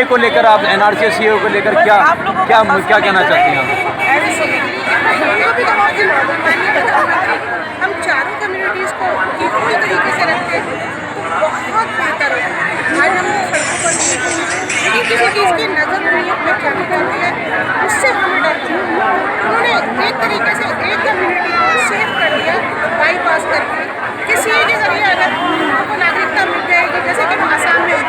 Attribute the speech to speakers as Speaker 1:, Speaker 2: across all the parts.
Speaker 1: को लेकर आप एनआरसी सीए को लेकर क्या क्या क्या कहना चाहते हैं
Speaker 2: हम चारों कम्युनिटीज़ को इक्वल तरीके से रखते हैं तो बहुत बेहतर होगा। आज हम सड़कों पर लेकिन किसी चीज़ की नज़र नहीं पहचानी जाती है, उससे हमें डर है। उन्होंने एक तरीके से एक कम्युनिटी को सेव कर दिया बाईपास करके कि सीए के जरिए अगर उनको नागरिकता मिल जाएगी, जैसे कि आसाम में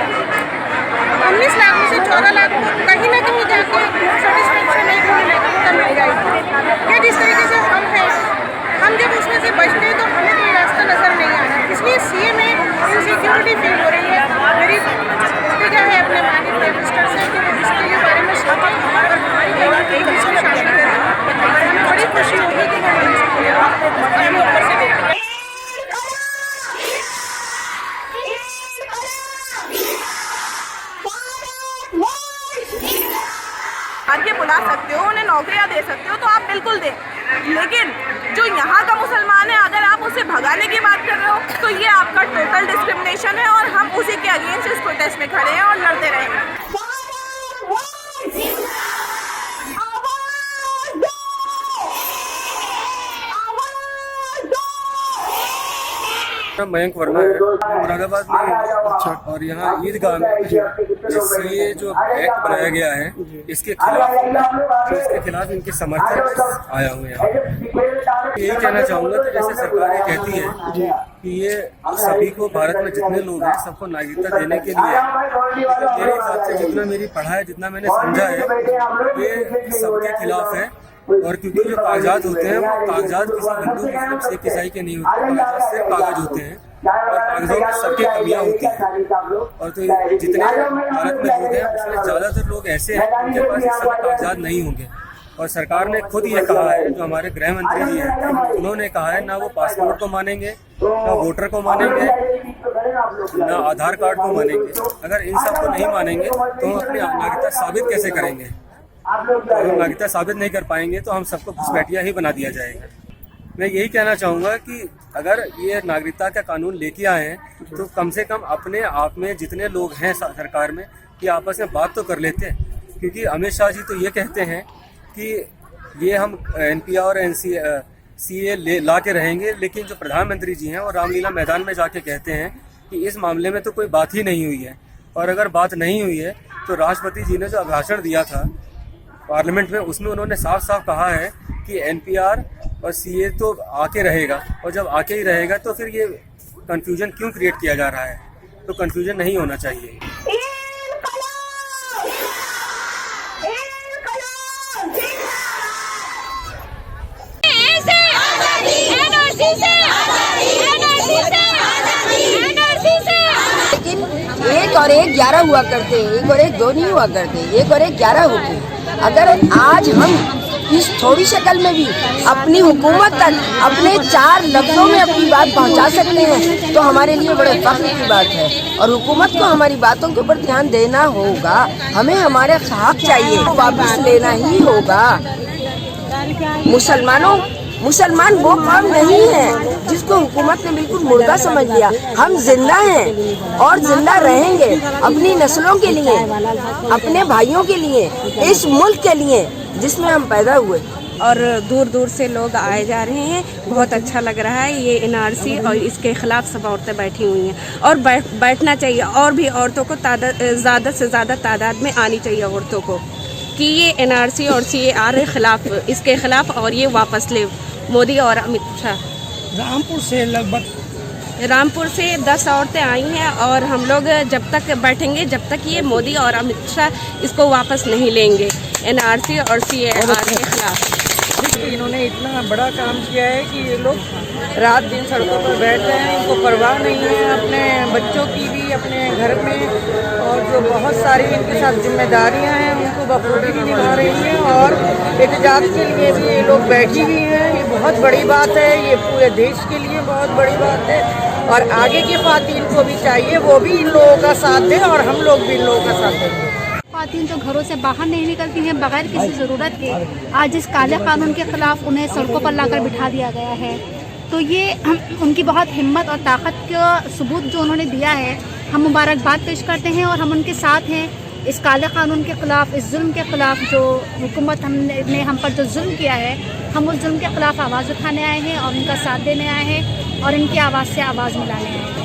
Speaker 2: 19 लाख में से 14 लाख को कहीं ना कहीं जाके सेटिस्फेक्शन एक नागरिकता मिल जाएगी। या जिस तरीके से हम जब उसमें से बचते हैं तो हमें कोई रास्ता नजर नहीं आ रहा, इसलिए सीए में इनसिक्योरिटी फील हो रही है। मेरी इल्तिजा है अपने माननीय प्राइम मिनिस्टर से कि वो इसके बारे में सोचें और हमारी कहीं इसको शामिल करें। हमें बड़ी खुशी होगी कि हम इसको ऊपर से देखें।
Speaker 3: आगे बुला सकते हो, उन्हें नौकरियां दे सकते हो तो आप बिल्कुल दें, लेकिन जो यहाँ का मुसलमान है अगर आप उसे भगाने की बात कर रहे हो तो ये आपका टोटल डिस्क्रिमिनेशन है और हम उसी के अगेंस्ट इस प्रोटेस्ट में खड़े हैं और लड़ते रहेंगे।
Speaker 4: मयंक वर्मा है, मुरादाबाद में। और यहाँ ईदगाह में ये जो एक्ट बनाया गया है इसके खिलाफ इनके समर्थक आया हुए हैं। यही कहना चाहूँगा कि जैसे सरकार ये कहती है कि ये सभी को, भारत में जितने लोग हैं सबको नागरिकता देने के लिए, मेरे हिसाब से जितना मेरी पढ़ा है, जितना मैंने समझा है, ये सबके खिलाफ है। और क्योंकि जो कागजात होते हैं वो कागजात किसी हिंदू मुस्लिम सिख ईसाई के नहीं होते, कागजात सिर्फ कागज होते हैं और कागजों में सबकी कमियां होती हैं। और तो जितने भारत में लोग हैं उसमें ज़्यादातर लोग ऐसे हैं उनके पास ये सब कागजात नहीं होंगे। और सरकार ने खुद ये कहा है, जो हमारे गृह मंत्री जी हैं उन्होंने कहा है, ना वो पासपोर्ट को मानेंगे, ना वोटर को मानेंगे, ना आधार कार्ड को मानेंगे। अगर इन सब को नहीं मानेंगे तो हम अपनी नागरिकता साबित कैसे करेंगे? अगर हम नागरिकता साबित नहीं कर पाएंगे तो हम सबको घुसपैठिया ही बना दिया जाएगा। मैं यही कहना चाहूँगा कि अगर ये नागरिकता का कानून लेके आए हैं तो कम से कम अपने आप में जितने लोग हैं सरकार में कि आपस में बात तो कर लेते हैं। क्योंकि अमित शाह जी तो ये कहते हैं कि ये हम एनपीआर और सीए ला के रहेंगे, लेकिन जो प्रधानमंत्री जी हैं वो रामलीला मैदान में जाके कहते हैं कि इस मामले में तो कोई बात ही नहीं हुई है। और अगर बात नहीं हुई है तो राष्ट्रपति जी ने जो भाषण दिया था पार्लियामेंट में उसमें उन्होंने साफ साफ कहा है कि एनपीआर और सीए तो आके रहेगा, और जब आके ही रहेगा तो फिर ये कंफ्यूजन क्यों क्रिएट किया जा रहा है? तो कंफ्यूजन नहीं होना चाहिए।
Speaker 5: लेकिन 1 और 1 11 हुआ करते, 1 और 1 2 नहीं हुआ करते, 1 और 1 11 होते। अगर आज हम इस थोड़ी शक्ल में भी अपनी हुकूमत तक अपने 4 लफ्ज़ों में अपनी बात पहुंचा सकते हैं तो हमारे लिए बड़े फख्र की बात है। और हुकूमत को हमारी बातों के ऊपर ध्यान देना होगा, हमें हमारे हक चाहिए वापस लेना ही होगा। मुसलमान वो कौम नहीं है जिसको हुकूमत ने बिल्कुल मुर्गा समझ लिया। हम जिंदा हैं और जिंदा रहेंगे अपनी नस्लों के लिए, अपने भाइयों के लिए, इस मुल्क के लिए जिसमें हम पैदा हुए।
Speaker 3: और दूर दूर से लोग आए जा रहे हैं, बहुत अच्छा लग रहा है। ये एनआरसी और इसके खिलाफ सब औरतें बैठी हुई हैं और बैठना चाहिए। और भी औरतों को ज़्यादा से ज़्यादा तादाद में आनी चाहिए औरतों को कि ये एनआरसी और सीएआर खिलाफ, इसके खिलाफ और ये वापस ले मोदी और अमित शाह। रामपुर से 10 औरतें आई हैं और हम लोग जब तक बैठेंगे जब तक ये मोदी और अमित शाह इसको वापस नहीं लेंगे एनआरसी और सीएआर के खिलाफ।
Speaker 6: इन्होंने इतना बड़ा काम किया है कि ये लोग रात दिन सड़कों पर बैठ रहे हैं, इनको परवाह नहीं है अपने बच्चों की भी, अपने घर में, और जो बहुत सारी इनके साथ जिम्मेदारियां हैं उनको बखूबी भी निभा रही हैं। और एहतजाज के लिए भी ये लोग बैठी हुई हैं, ये बहुत बड़ी बात है, ये पूरे देश के लिए बहुत बड़ी बात है। और आगे की ख़वातीन को भी चाहिए वो भी इन लोगों का साथ दें और हम लोग भी इन लोगों का साथ देंगे।
Speaker 7: ख़वातीन तो घरों से बाहर नहीं निकलती हैं बगैर किसी ज़रूरत के। आज इस काले कानून के ख़िलाफ़ उन्हें सड़कों पर लाकर बिठा दिया गया है, तो ये उनकी बहुत हिम्मत और ताकत का सबूत जो उन्होंने दिया है, हम मुबारकबाद पेश करते हैं और हम उनके साथ हैं। इस काले कानून के ख़िलाफ़, इस जुल्म के ख़िलाफ़ जो हुकूमत ने हम पर जो जुल्म किया है, हम उस जुल्म के ख़िलाफ़ आवाज़ उठाने आए हैं और उनका साथ देने आए हैं और इनकी आवाज़ से आवाज़ मिलाने आए हैं।